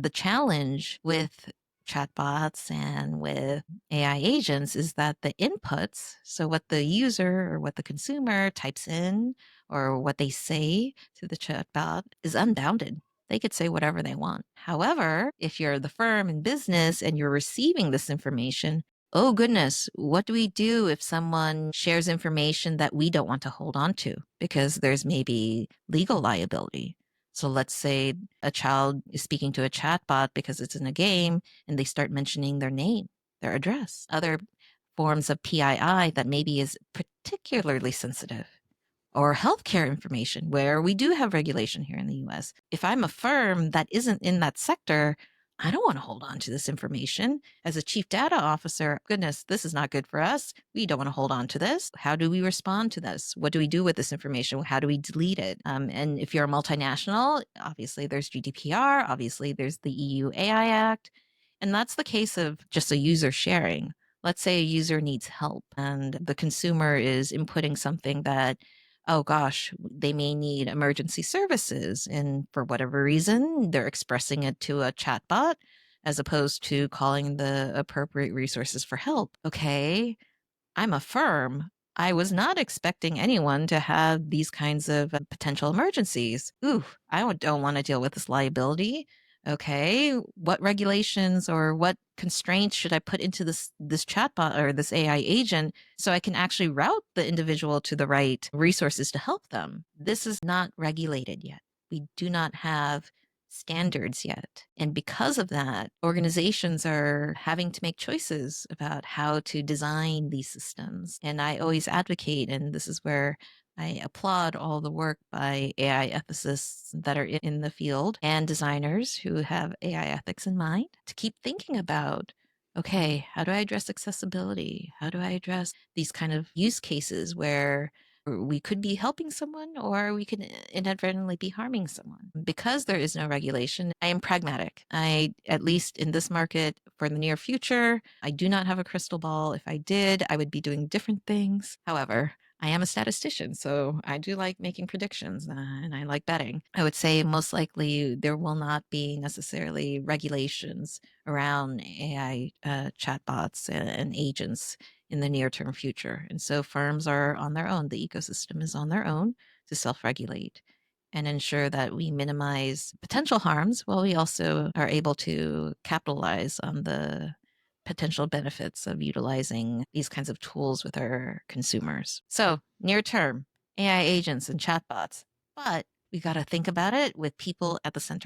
The challenge with chatbots and with AI agents is that the inputs, so what the user or what the consumer types in or what they say to the chatbot, is unbounded. They could say whatever they want. However, if you're the firm in business and you're receiving this information, oh goodness, what do we do if someone shares information that we don't want to hold on to because there's maybe legal liability? So let's say a child is speaking to a chatbot because it's in a game and they start mentioning their name, their address, other forms of PII that maybe is particularly sensitive, or healthcare information where we do have regulation here in the US. If I'm a firm that isn't in that sector, I don't want to hold on to this information. As a chief data officer, goodness, this is not good for us. We don't want to hold on to this. How do we respond to this? What do we do with this information? How do we delete it? And if you're a multinational, obviously there's GDPR, obviously there's the EU AI Act. And that's the case of just a user sharing. Let's say a user needs help and the consumer is inputting something that, oh gosh, they may need emergency services. And for whatever reason, they're expressing it to a chatbot as opposed to calling the appropriate resources for help. Okay, I'm a firm. I was not expecting anyone to have these kinds of potential emergencies. Ooh, I don't want to deal with this liability. Okay, what regulations or what constraints should I put into this chatbot or this AI agent so I can actually route the individual to the right resources to help them? This is not regulated yet. We do not have standards yet. And because of that, organizations are having to make choices about how to design these systems. And I always advocate, and this is where I applaud all the work by AI ethicists that are in the field and designers who have AI ethics in mind, to keep thinking about, okay, how do I address accessibility? How do I address these kind of use cases where we could be helping someone or we could inadvertently be harming someone? Because there is no regulation, I am pragmatic. At least in this market for the near future, I do not have a crystal ball. If I did, I would be doing different things. However, I am a statistician, so I do like making predictions and I like betting. I would say most likely there will not be necessarily regulations around AI chatbots and agents in the near term future. And so firms are on their own. The ecosystem is on their own to self regulate and ensure that we minimize potential harms while we also are able to capitalize on the potential benefits of utilizing these kinds of tools with our consumers. So, near term, AI agents and chatbots, but we got to think about it with people at the center.